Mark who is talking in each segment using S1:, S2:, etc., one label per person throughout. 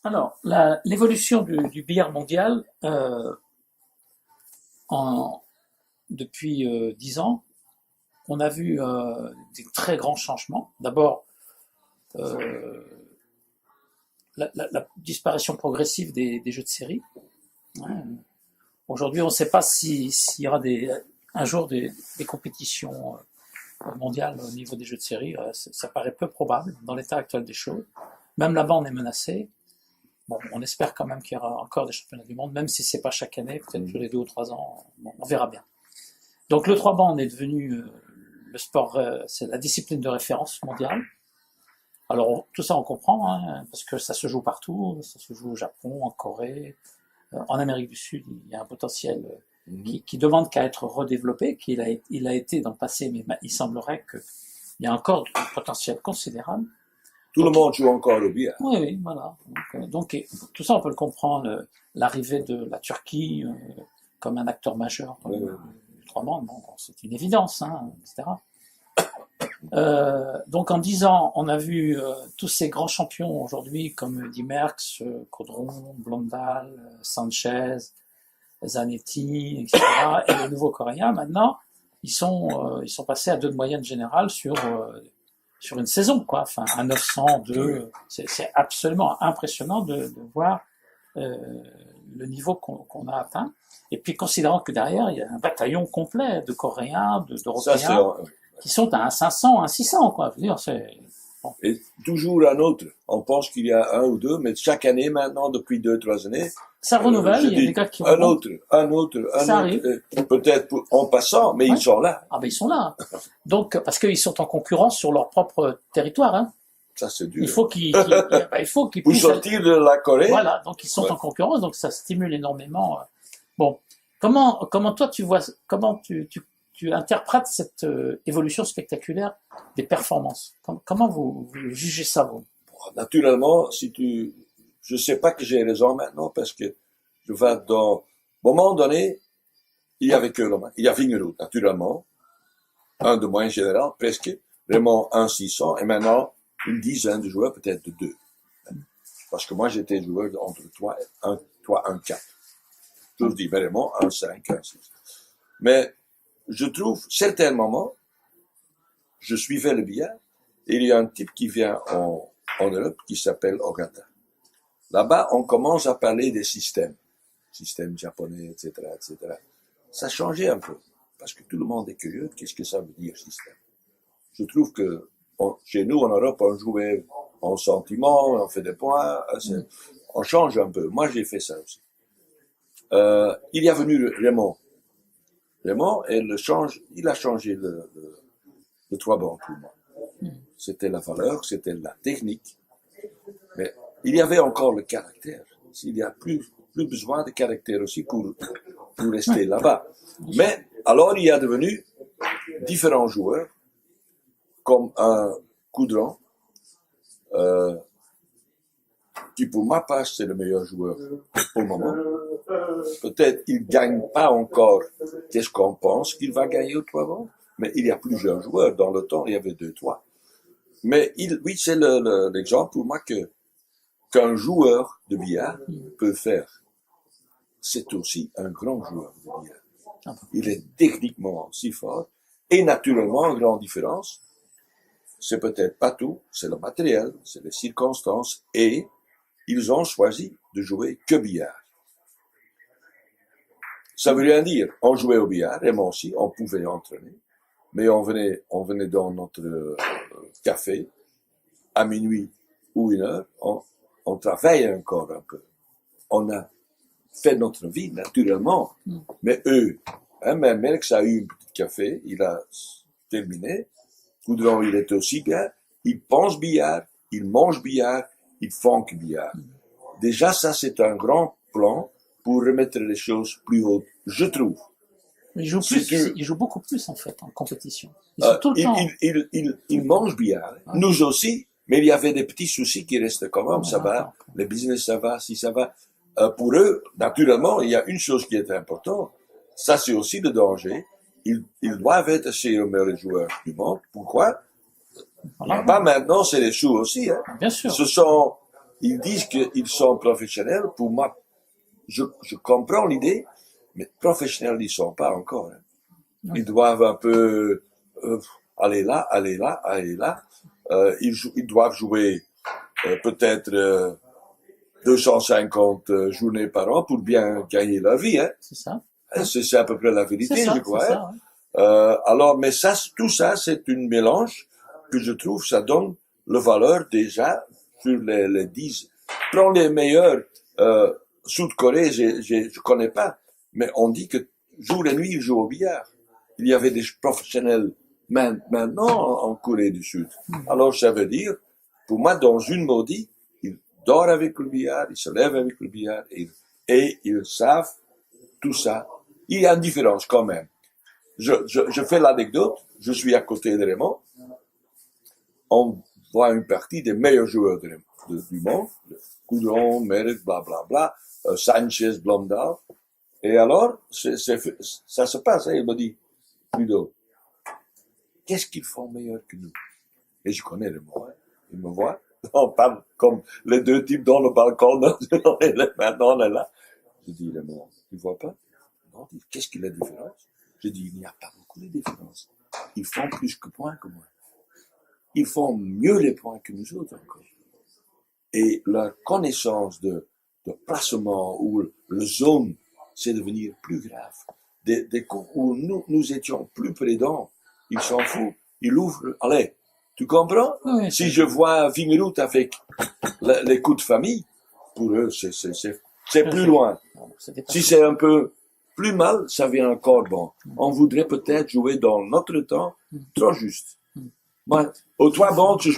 S1: Alors, l'évolution du billard mondial en, depuis 10 ans, on a vu des très grands changements. D'abord, euh, la disparition progressive des jeux de série. Ouais. Aujourd'hui, on ne sait pas s'il y aura un jour des compétitions mondiales au niveau des jeux de série. Ça paraît peu probable dans l'état actuel des choses. Même là-bas, on est menacé. Bon, on espère quand même qu'il y aura encore des championnats du monde, même si c'est pas chaque année, peut-être tous les 2 ou 3 ans. Bon, on verra bien. Donc le 3 bandes est devenu le sport, c'est la discipline de référence mondiale. Alors tout ça on comprend, hein, parce que ça se joue partout, ça se joue au Japon, en Corée, en Amérique du Sud, il y a un potentiel qui demande qu'à être redéveloppé, il a été dans le passé, mais il semblerait qu'il y a encore du potentiel considérable.
S2: Tout le monde joue encore au billard.
S1: Oui, oui, voilà. Donc, tout ça, on peut le comprendre. L'arrivée de la Turquie comme un acteur majeur dans le 3 bandes, bon, c'est une évidence, hein, etc. Donc, en 10 ans, on a vu tous ces grands champions aujourd'hui, comme Eddy Merckx, Caudron, Blondal, Sanchez, Zanetti, etc. Et les nouveaux Coréens, maintenant, ils sont passés à 2 de moyenne générale sur une saison, quoi. Enfin, à 902, c'est absolument impressionnant de voir le niveau qu'on a atteint. Et puis, considérant que derrière, il y a un bataillon complet de Coréens, d'Européens, qui sont à un 500, un 600, quoi. Je veux dire, c'est... Bon.
S2: Et toujours un autre. On pense qu'il y a un ou deux, mais chaque année maintenant, depuis 2-3 années,
S1: ça renouvelle, il y a des gars qui
S2: un autre,
S1: ça arrive.
S2: Peut-être en passant, mais ils sont là.
S1: Ah ben ils sont là. Donc, parce qu'ils sont en concurrence sur leur propre territoire, hein.
S2: Ça, c'est dur.
S1: Il faut qu'ils
S2: Pour sortir de la Corée.
S1: Voilà, donc ils sont en concurrence, donc ça stimule énormément. Bon, comment toi tu vois, comment tu interprètes cette évolution spectaculaire des performances? Comment vous jugez ça, vous?
S2: Naturellement, je sais pas que j'ai raison maintenant parce que je vais dans, à un moment donné, il y avait que il y a Vingeroth, naturellement, un de moyenne générale, presque, vraiment un 600, et maintenant, une dizaine de joueurs, peut-être de 2. Parce que moi, j'étais joueur entre 3 1 4. Je dis vraiment 1 5, 1 6. Mais, je trouve, certains moments, je suivais le billard, et il y a un type qui vient en Europe qui s'appelle Ogata. Là-bas, on commence à parler des systèmes japonais, etc., etc. Ça changeait un peu, parce que tout le monde est curieux. Qu'est-ce que ça veut dire, système? Je trouve que chez nous, en Europe, on jouait en sentiment, on fait des points, on change un peu. Moi, j'ai fait ça aussi. Il y a venu Raymond. Raymond, il a changé le 3 bandes pour moi. C'était la valeur, c'était la technique, mais il y avait encore le caractère. Il n'y a plus besoin de caractère aussi pour rester là-bas. Mais alors il y a devenu différents joueurs, comme un Caudron, qui pour ma part c'est le meilleur joueur pour le moment. Peut-être il gagne pas encore qu'est-ce qu'on pense qu'il va gagner au 3 bandes, mais il y a plusieurs joueurs. Dans le temps, il y avait 2-3. Mais oui, c'est l'exemple pour moi qu'un joueur de billard peut faire. C'est aussi un grand joueur de billard. Il est techniquement si fort. Et naturellement, une grande différence, c'est peut-être pas tout, c'est le matériel, c'est les circonstances, et ils ont choisi de jouer que billard. Ça veut rien dire. On jouait au billard, et moi aussi, on pouvait entraîner. Mais on venait dans notre café, à minuit ou 1 heure, on travaille encore un peu. On a fait notre vie, naturellement. Mais eux, même Merckx a eu un petit café, il a terminé. Caudron, il est aussi bien. Il pense billard, il mange billard, il font que billard. Déjà, ça, c'est un grand plan pour remettre les choses plus hautes, je trouve.
S1: Il joue beaucoup plus, en fait, en compétition. Ils sont tout le temps.
S2: Il mange billard. Ouais. Nous aussi, mais il y avait des petits soucis qui restent quand même. Ça va, le business, ça va, si ça va. Pour eux, naturellement, il y a une chose qui est importante. Ça, c'est aussi le danger. Ils doivent être chez les meilleurs joueurs du monde. Pourquoi? Pas maintenant, c'est les sous aussi. Hein.
S1: Bien sûr.
S2: Ce sont ils disent qu'ils sont professionnels. Pour moi, je comprends l'idée, mais professionnels, ils sont pas encore. Hein.
S1: Oui.
S2: Ils doivent un peu aller là, aller là, aller là. Ils doivent jouer peut-être 250 journées par an pour bien gagner la vie. Hein.
S1: C'est ça.
S2: C'est à peu près la vérité, je crois.
S1: C'est
S2: Hein.
S1: ça, ouais.
S2: Alors, mais ça, tout ça, c'est une mélange que je trouve, ça donne le valeur déjà sur les 10. Prends les meilleurs, Sud-Corée, je connais pas, mais on dit que jour et nuit, ils jouent au billard. Il y avait des professionnels maintenant en Corée du Sud. Alors, ça veut dire, pour moi, dans une maudit, ils dorment avec le billard, ils se lèvent avec le billard, et ils savent tout ça. Il y a une différence quand même. Je fais l'anecdote, je suis à côté de Raymond, on voit une partie des meilleurs joueurs du monde, Coudron, Merck, blablabla, Sanchez, Blondal, et alors, ça se passe, hein, il me dit, Ludo, qu'est-ce qu'ils font meilleur que nous? Et je connais Raymond, hein, il me voit, on parle comme les deux types dans le balcon, maintenant on est là. Je dis, Raymond, tu vois pas? Non, qu'est-ce qu'il y a de différence? Je dis, il n'y a pas beaucoup de différence. Ils font plus de points que moi. Ils font mieux les points que nous autres encore. Et leur connaissance de placement ou le zone, c'est devenir plus grave. Des coups où nous étions plus prudents, ils s'en foutent. Ils ouvrent, allez, tu comprends?
S1: Oui,
S2: si je vois Vingerout avec les coups de famille, pour eux, c'est plus loin. Si c'est un peu plus mal, ça vient encore bon. On voudrait peut-être jouer dans notre temps, trop juste. Moi, aux 3 bandes, je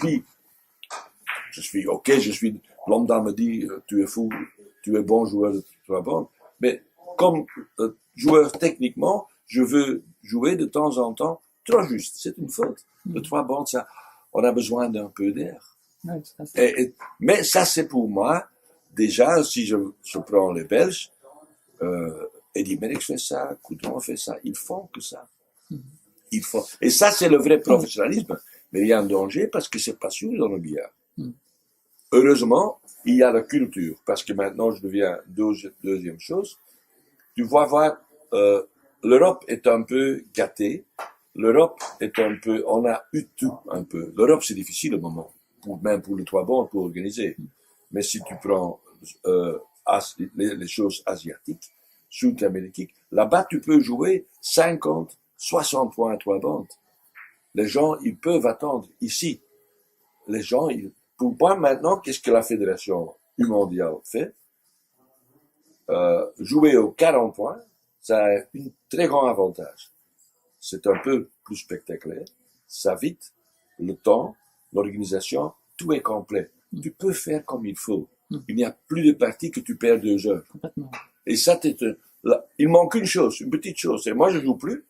S2: suis ok, Lambda me dit, tu es fou, tu es bon joueur de 3 bandes, mais comme joueur techniquement, je veux jouer de temps en temps trop juste. C'est une faute. De 3 bandes, ça, on a besoin d'un peu d'air. Mais ça, c'est pour moi, déjà, si je prends les Belges, Eddy Merckx fait ça, Coudron fait ça, ils font que ça. Ils font. Et ça, c'est le vrai professionnalisme. Mais il y a un danger parce que c'est pas sûr dans le billard. Heureusement, il y a la culture, parce que maintenant, je deviens deuxième chose. Tu vas voir, l'Europe est un peu gâtée. L'Europe est un peu, on a eu tout un peu. L'Europe, c'est difficile au moment, même pour les 3 bandes, pour organiser. Mais si tu prends les choses asiatiques, sud-américaines, là-bas, tu peux jouer 50, 60 points à 3 bandes. Les gens, ils peuvent attendre. Ici, les gens, pour moi, maintenant, qu'est-ce que la Fédération mondiale fait? Jouer aux 40 points, ça a un très grand avantage. C'est un peu plus spectaculaire. Ça vite, le temps, l'organisation, tout est complet. Tu peux faire comme il faut. Il n'y a plus de parties que tu perds 2 heures.
S1: Complètement.
S2: Et ça, il manque une chose, une petite chose. Et moi, je joue plus,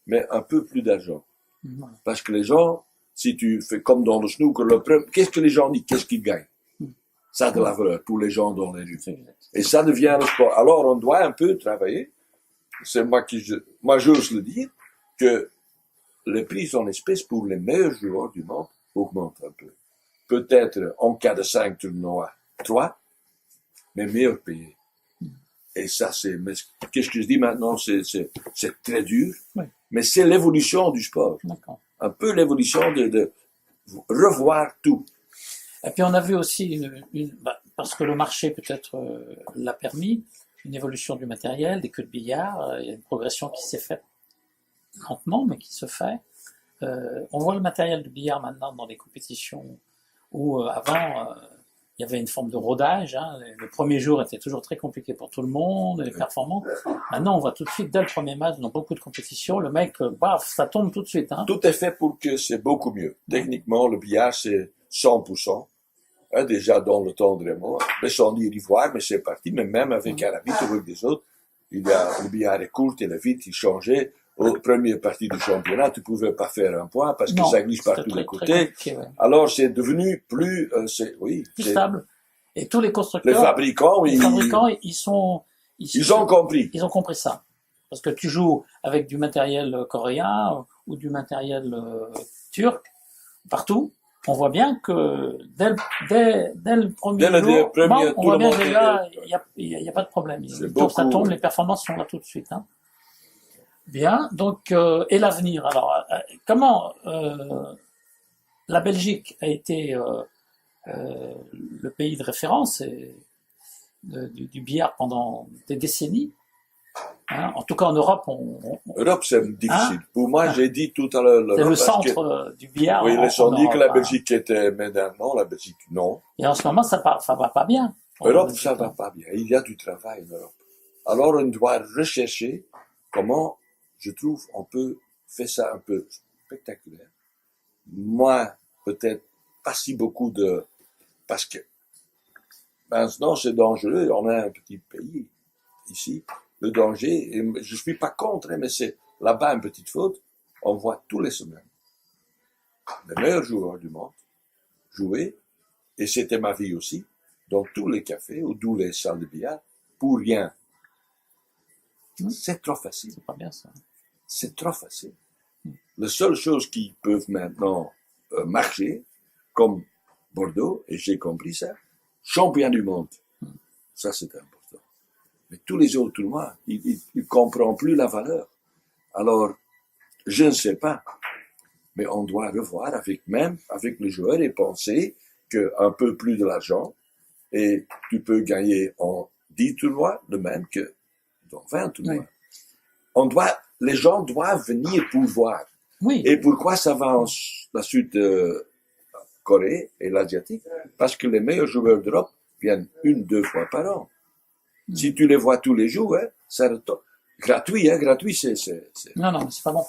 S2: mais un peu plus d'argent. Parce que les gens, si tu fais comme dans le snooker, qu'est-ce que les gens disent? Qu'est-ce qu'ils gagnent? Ça a de la valeur pour les gens dans les rues. Et ça devient le sport. Alors, on doit un peu travailler. C'est moi j'ose le dire, que les prix en espèces pour les meilleurs joueurs du monde augmentent un peu. Peut-être, en cas de 5 tournois, 3, mais meilleurs payés. Et ça, qu'est-ce que je dis maintenant? C'est très dur. Oui. Mais c'est l'évolution du sport. Un peu l'évolution de revoir tout.
S1: Et puis on a vu aussi, parce que le marché peut-être l'a permis, une évolution du matériel, des queues de billard, il y a une progression qui s'est faite lentement, mais qui se fait. On voit le matériel de billard maintenant dans des compétitions où avant, il y avait une forme de rodage. Hein. Le premier jour était toujours très compliqué pour tout le monde, les performances. Maintenant, on voit tout de suite, dès le premier match, dans beaucoup de compétitions, le mec, baf, ça tombe tout de suite. Hein.
S2: Tout est fait pour que c'est beaucoup mieux. Techniquement, le billard, c'est 100%. Hein, déjà dans le temps de Raymond. Mais sans dire ivoire, mais c'est parti. Mais même avec Arabite ou avec des autres, le billard est court, il est vite, il changeait. Aux premières parties du championnat, tu pouvais pas faire un point parce que ça glisse par tous les côtés. Ouais. Alors, c'est devenu plus,
S1: plus stable. Et tous les constructeurs,
S2: les fabricants,
S1: ils
S2: ont compris.
S1: Ils ont compris ça. Parce que tu joues avec du matériel coréen ou du matériel turc, partout. on voit bien que dès le premier
S2: Dès le
S1: jour,
S2: premier,
S1: on
S2: tout
S1: voit
S2: le
S1: bien
S2: monde
S1: déjà,
S2: est-
S1: il y a pas de problème.
S2: C'est
S1: Ça
S2: beaucoup,
S1: tombe,
S2: oui.
S1: les performances sont là tout de suite. Hein. Bien, donc, et l'avenir. Alors, comment la Belgique a été le pays de référence du billard pendant des décennies. Hein. En tout cas, en Europe,
S2: L'Europe, c'est difficile. Pour moi, j'ai dit tout à l'heure
S1: c'est le
S2: l'Europe parce que,
S1: centre du billard.
S2: oui,
S1: en
S2: ils ont dit que
S1: Europe,
S2: la
S1: hein.
S2: Belgique était, mais non, la Belgique, non.
S1: Et en ce moment, ça va pas bien.
S2: L'Europe, ça va pas bien. Il y a du travail en Europe. Alors, on doit rechercher comment, je trouve, on peut faire ça un peu spectaculaire. Moi, peut-être pas si beaucoup parce que maintenant, c'est dangereux. On a un petit pays ici. Le danger, et je suis pas contre, hein, mais c'est là-bas une petite faute. On voit tous les semaines les meilleurs joueurs du monde jouer, et c'était ma vie aussi, dans tous les cafés ou tous les salles de billard, pour rien. C'est trop facile.
S1: C'est pas bien ça.
S2: C'est trop facile. La seule chose qui peuvent maintenant marcher, comme Bordeaux, et j'ai compris ça, champion du monde. Ça, c'est important. Mais tous les autres tournois, ils ne comprennent plus la valeur. Alors, je ne sais pas. Mais on doit revoir même avec les joueurs et penser qu'un peu plus de l'argent, et tu peux gagner en 10 tournois, de même que dans 20 tournois.
S1: Oui.
S2: Les gens doivent venir pour voir.
S1: Oui.
S2: Et pourquoi ça va en la Sud-Corée et l'Asiatique? Parce que les meilleurs joueurs d'Europe viennent 1-2 fois par an. Si tu les vois tous les jours, hein, ça retombe. Gratuit, hein, gratuit, c'est.
S1: Non, c'est pas bon.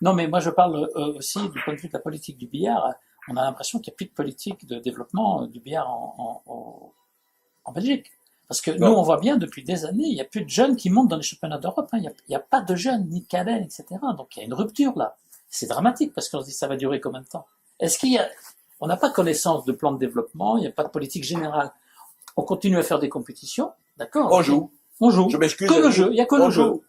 S1: Non, mais moi je parle aussi du point de vue de la politique du billard. On a l'impression qu'il n'y a plus de politique de développement du billard en Belgique. Parce que
S2: Non.
S1: nous, on voit bien depuis des années, il n'y a plus de jeunes qui montent dans les championnats d'Europe. Hein. Il n'y a pas de jeunes, ni de cadets, etc. Donc il y a une rupture là. C'est dramatique parce qu'on se dit ça va durer combien de temps? Est-ce qu'il y a, on n'a pas connaissance de plan de développement, il n'y a pas de politique générale. On continue à faire des compétitions, d'accord?
S2: On joue.
S1: On joue.
S2: Je m'excuse.
S1: Que le jeu, il n'y a que le jeu.
S2: Joue.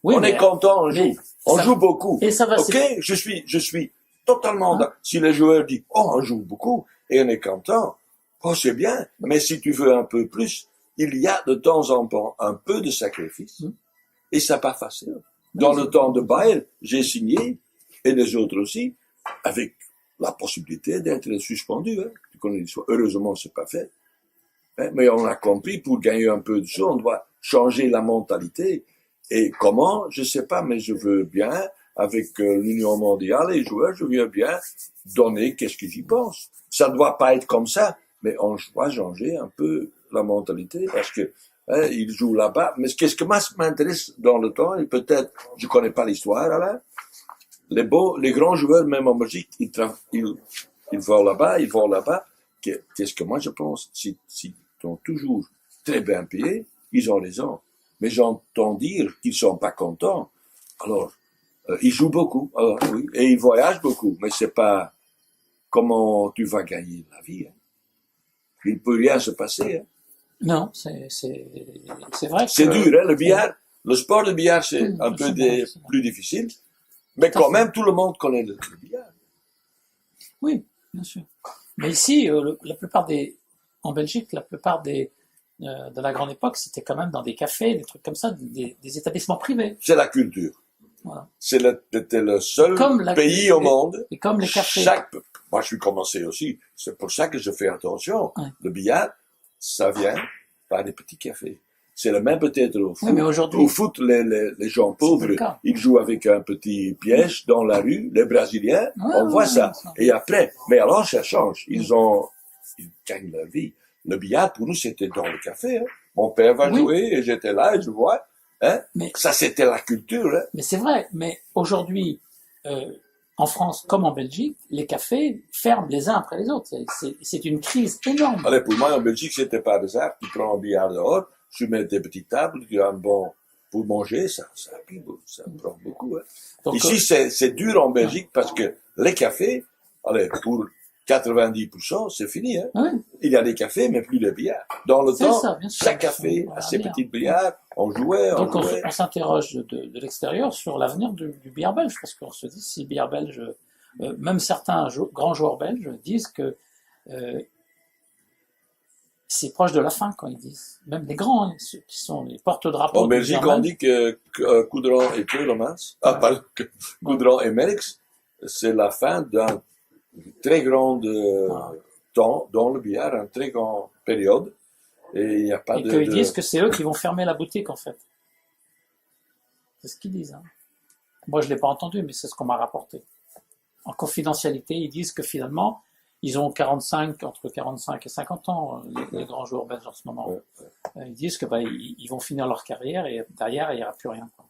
S1: Oui,
S2: on est content, on joue. On joue beaucoup.
S1: Et ça va.
S2: Ok, je suis totalement d'accord. Si les joueurs disent, oh, on joue beaucoup, et on est content, oh, c'est bien. Mais si tu veux un peu plus, il y a de temps en temps un peu de sacrifice. Et c'est pas facile. Dans le temps de Bayer, j'ai signé, et les autres aussi, avec la possibilité d'être suspendu. Hein. Tu connais l'histoire. Heureusement, c'est pas fait. Hein, mais on a compris, pour gagner un peu de choses, on doit changer la mentalité. Et comment? Je sais pas, mais je veux bien, avec l'Union mondiale, les joueurs, je veux bien donner qu'est-ce que j'y pense. Ça ne doit pas être comme ça, mais on doit changer un peu la mentalité, parce que hein, ils jouent là-bas. Mais qu'est-ce que moi m'intéresse dans le temps, et peut-être, je connais pas l'histoire, Alain, les grands joueurs, même en Belgique, ils vont là-bas, Qu'est-ce que moi je pense? Si ils sont toujours très bien payés, ils ont raison. Mais j'entends dire qu'ils sont pas contents. Alors, ils jouent beaucoup, alors, oui, et ils voyagent beaucoup, mais c'est pas comment tu vas gagner la vie. Hein. Il ne peut rien se passer. Hein.
S1: Non, c'est vrai.
S2: C'est dur, hein, le billard. Le sport de billard, c'est un peu plus difficile. Mais quand même, tout le monde connaît le billard.
S1: Oui, bien sûr. Mais ici, en Belgique, la plupart de la grande époque, c'était quand même dans des cafés, des trucs comme ça, des établissements privés.
S2: C'est la culture.
S1: Voilà.
S2: C'était le seul pays au monde.
S1: Et comme les cafés.
S2: Moi, je suis commencé aussi. C'est pour ça que je fais attention.
S1: Ouais.
S2: Le billard, ça vient par des petits cafés. C'est le même peut-être au foot.
S1: Oui, mais aujourd'hui,
S2: au foot, les gens pauvres, ils jouent avec un petit piège dans la rue. Les Brésiliens, on voit ça. Et après, mais alors ça change. Ils gagnent leur vie. Le billard, pour nous, c'était dans le café. Hein. Mon père va jouer et j'étais là et je vois. Hein. Mais, ça, c'était la culture. Hein.
S1: Mais c'est vrai. Mais aujourd'hui, en France comme en Belgique, les cafés ferment les uns après les autres. C'est une crise énorme.
S2: Allez, pour moi, en Belgique, c'était pas des arts. Tu prends un billard dehors, tu mets des petites tables, tu as un bon pour manger, ça prend beaucoup. Hein. Donc, ici, c'est dur en Belgique parce que les cafés, allez, pour 90%, c'est fini. Hein.
S1: Oui.
S2: Il y a des cafés, mais plus de billard. Dans le temps, chaque café a ses petits billards, on jouait,
S1: Donc on s'interroge de l'extérieur sur l'avenir du billard belge, parce qu'on se dit si le billard belge même certains grands joueurs belges disent que c'est proche de la fin quand ils disent. Même les grands, hein, ceux qui sont les porte-drapeaux
S2: En
S1: du
S2: Belgique, on
S1: Germain.
S2: dit que Coudran et Keulemans, pardon, que Coudran et Merckx, c'est la fin d'un très grand temps dans le billard, une très grande période. Et il n'y a pas
S1: Et
S2: de...
S1: qu'ils disent que c'est eux qui vont fermer la boutique, en fait. C'est ce qu'ils disent. Hein. Moi, je ne l'ai pas entendu, mais c'est ce qu'on m'a rapporté. En confidentialité, ils disent que finalement, ils ont entre 45 et 50 ans, les grands joueurs belges en ce moment.
S2: Ouais.
S1: Ils disent que ils vont finir leur carrière et derrière, il n'y aura plus rien. Quoi.